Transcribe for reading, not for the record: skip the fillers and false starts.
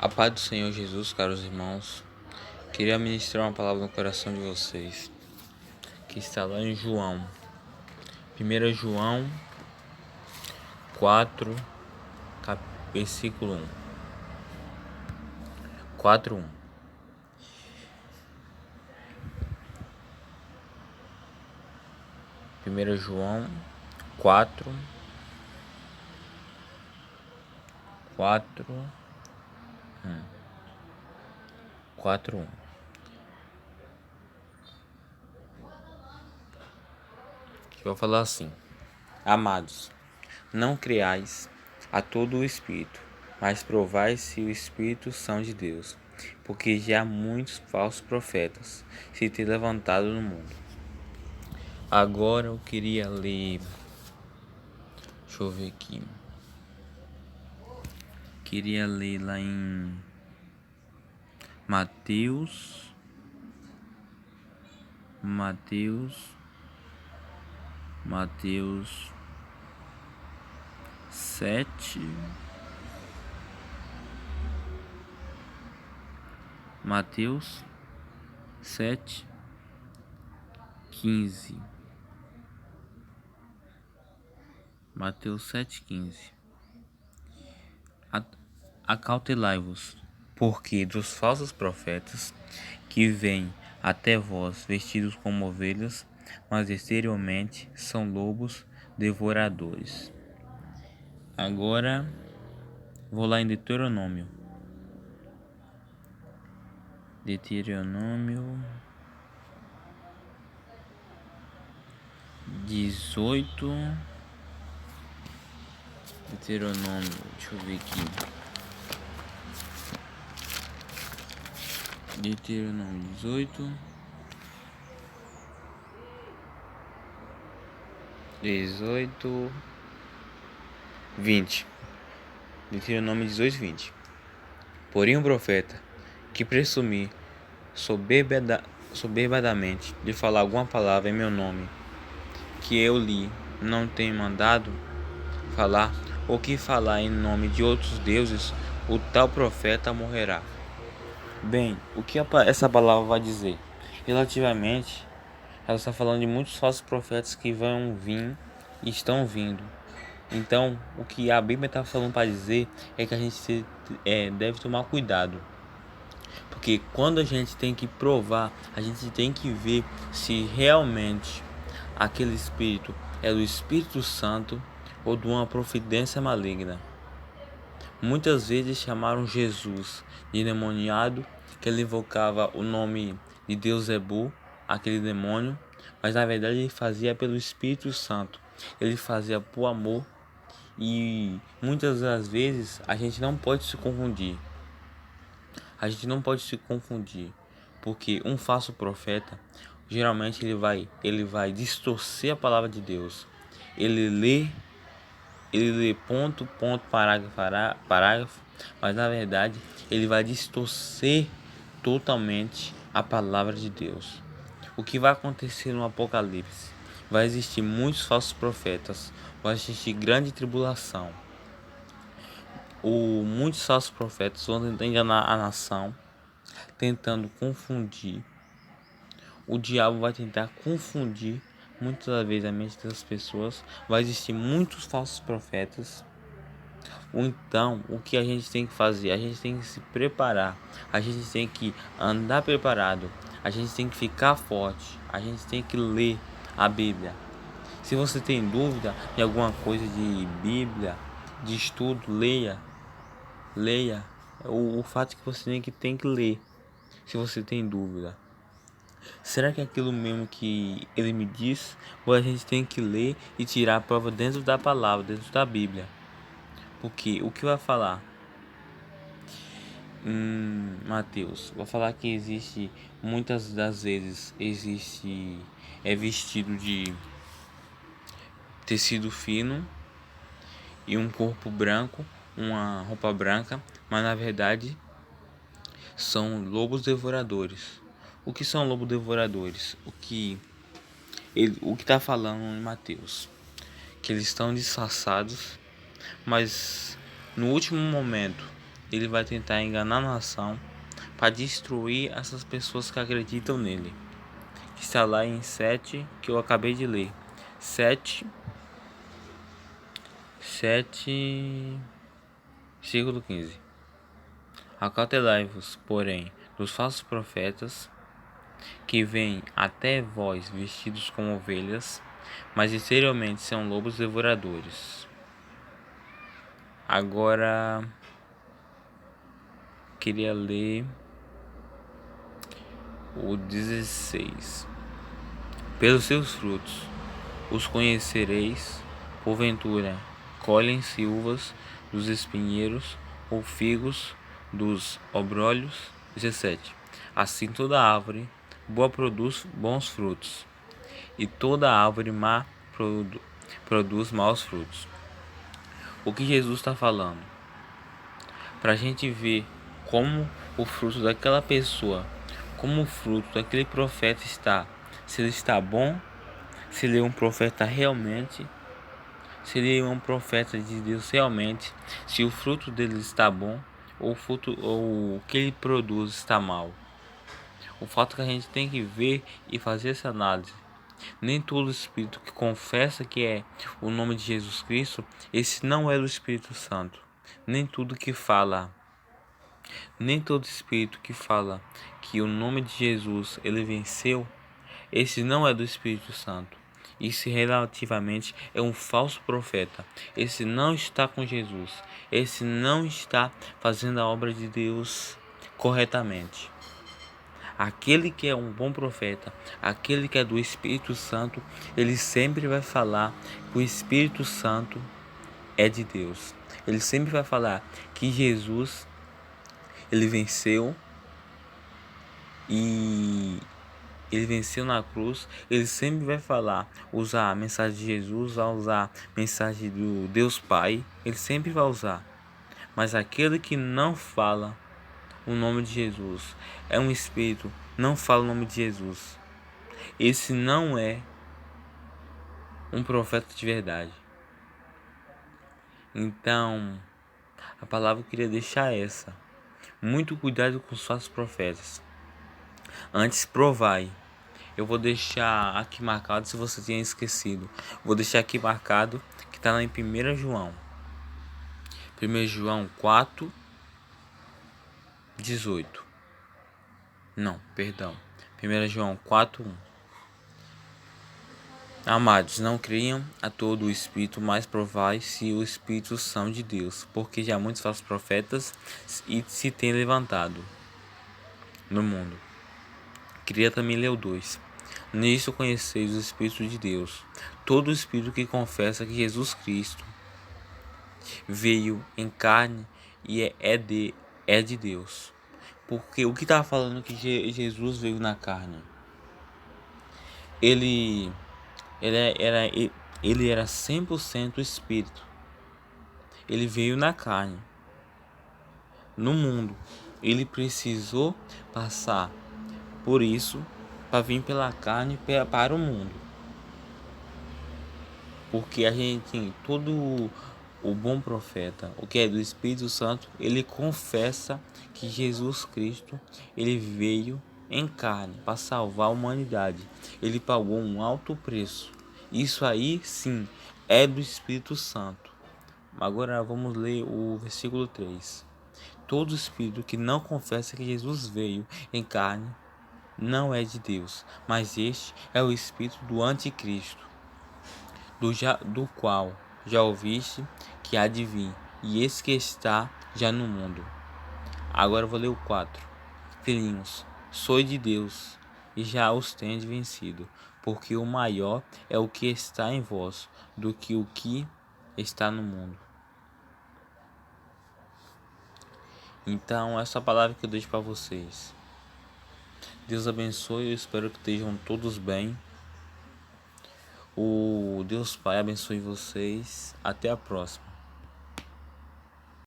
A paz do Senhor Jesus, caros irmãos, queria ministrar uma palavra no coração de vocês, que está lá em João, 1 João 4, versículo 1, 4:1. 1 João 4, 1. Eu vou falar assim: Amados, não creais a todo o Espírito, mas provai se o Espírito são de Deus, porque já muitos falsos profetas se têm levantado no mundo. Agora eu queria ler, deixa eu ver aqui, queria ler lá em Mateus 7, Mateus 7:15. Mateus 7:15. Acautelai-vos, porque dos falsos profetas que vêm até vós vestidos como ovelhas, mas exteriormente são lobos devoradores. Agora vou lá em Deuteronômio 18. Deixa eu ver aqui. Deuteronômio 20. Deuteronômio 18:20. Porém, um profeta que presumir soberbadamente de falar alguma palavra em meu nome, que eu lhe não tenho mandado falar, ou que falar em nome de outros deuses, o tal profeta morrerá. Bem, o que essa palavra vai dizer? Relativamente, ela está falando de muitos falsos profetas que vão vir e estão vindo. Então, o que a Bíblia está falando para dizer é que a gente deve tomar cuidado. Porque quando a gente tem que provar, a gente tem que ver se realmente aquele espírito é do Espírito Santo ou de uma providência maligna. Muitas vezes chamaram Jesus de endemoniado, que ele invocava o nome de Deus Zebu, aquele demônio, mas na verdade ele fazia pelo Espírito Santo, ele fazia por amor. E muitas das vezes a gente não pode se confundir. Porque um falso profeta, geralmente ele vai distorcer a palavra de Deus. Ele lê ponto, parágrafo, mas na verdade ele vai distorcer totalmente a palavra de Deus. O que vai acontecer no Apocalipse? Vai existir muitos falsos profetas, vai existir grande tribulação. Muitos falsos profetas vão tentar enganar a nação, tentando confundir. O diabo vai tentar confundir muitas das vezes a mente das pessoas. Vai existir muitos falsos profetas. Então, o que a gente tem que fazer? A gente tem que se preparar. A gente tem que andar preparado. A gente tem que ficar forte. A gente tem que ler a Bíblia. Se você tem dúvida em alguma coisa de Bíblia, de estudo, leia. O fato é que você tem que ler. Se você tem dúvida, será que é aquilo mesmo que ele me diz? Ou a gente tem que ler e tirar a prova dentro da palavra, dentro da Bíblia? Porque o que vai falar? Mateus, vai falar que existe, muitas das vezes, vestido de tecido fino e um corpo branco, uma roupa branca, mas na verdade são lobos devoradores. O que são lobos devoradores? O que está falando em Mateus? Que eles estão disfarçados, mas no último momento ele vai tentar enganar a nação para destruir essas pessoas que acreditam nele. Está lá em 7, que eu acabei de ler. 7, versículo 15. Acautelai-vos, porém, dos falsos profetas, que vêm até vós vestidos como ovelhas, mas exteriormente são lobos devoradores. Agora, queria ler o 16. Pelos seus frutos os conhecereis, porventura colhem-se uvas dos espinheiros ou figos dos abrolhos. 17. Assim toda árvore boa produz bons frutos, e toda árvore má produz maus frutos. O que Jesus está falando? Para a gente ver como o fruto daquela pessoa, como o fruto daquele profeta está, se ele está bom, se ele é um profeta realmente, se ele é um profeta de Deus realmente, se o fruto dele está bom ou o que ele produz está mal. O fato que a gente tem que ver e fazer essa análise. Nem todo espírito que confessa que é o nome de Jesus Cristo, esse não é do Espírito Santo. Nem tudo que fala, nem todo espírito que fala que o nome de Jesus ele venceu, esse não é do Espírito Santo. Esse relativamente é um falso profeta. Esse não está com Jesus. Esse não está fazendo a obra de Deus corretamente. Aquele que é um bom profeta, aquele que é do Espírito Santo, ele sempre vai falar que o Espírito Santo é de Deus. Ele sempre vai falar que Jesus ele venceu e ele venceu na cruz. Ele sempre vai falar, usar a mensagem de Jesus, usar a mensagem do Deus Pai. Ele sempre vai usar. Mas aquele que não fala o nome de Jesus, é um espírito, não fala o nome de Jesus, esse não é um profeta de verdade. Então, a palavra eu queria deixar essa. Muito cuidado com os falsos profetas. Antes provai. Eu vou deixar aqui marcado, se você tinha esquecido. Vou deixar aqui marcado que está lá em 1 João. 1 João 4, 18. Não, perdão. 1 João 4, 1. Amados, não criam a todo o Espírito, mas provai se o Espírito são de Deus, porque já muitos falsos profetas se têm levantado no mundo. Queria também ler o 2. Nisto conheceis o Espírito de Deus. Todo o Espírito que confessa que Jesus Cristo veio em carne e é de Deus. Porque o que está falando que Jesus veio na carne? Ele era 100% Espírito. Ele veio na carne, no mundo. Ele precisou passar por isso para vir pela carne para o mundo. Porque a gente tem todo o bom profeta, o que é do Espírito Santo, ele confessa que Jesus Cristo, ele veio em carne para salvar a humanidade. Ele pagou um alto preço. Isso aí sim é do Espírito Santo. Agora vamos ler o versículo 3. Todo espírito que não confessa que Jesus veio em carne não é de Deus, mas este é o espírito do anticristo, do qual já ouviste que há de vir, e esse que está já no mundo. Agora eu vou ler o 4. Filhinhos, sois de Deus, e já os tendes vencido, porque o maior é o que está em vós do que o que está no mundo. Então, essa palavra que eu deixo para vocês. Deus abençoe, eu espero que estejam todos bem. O Deus Pai abençoe vocês. Até a próxima.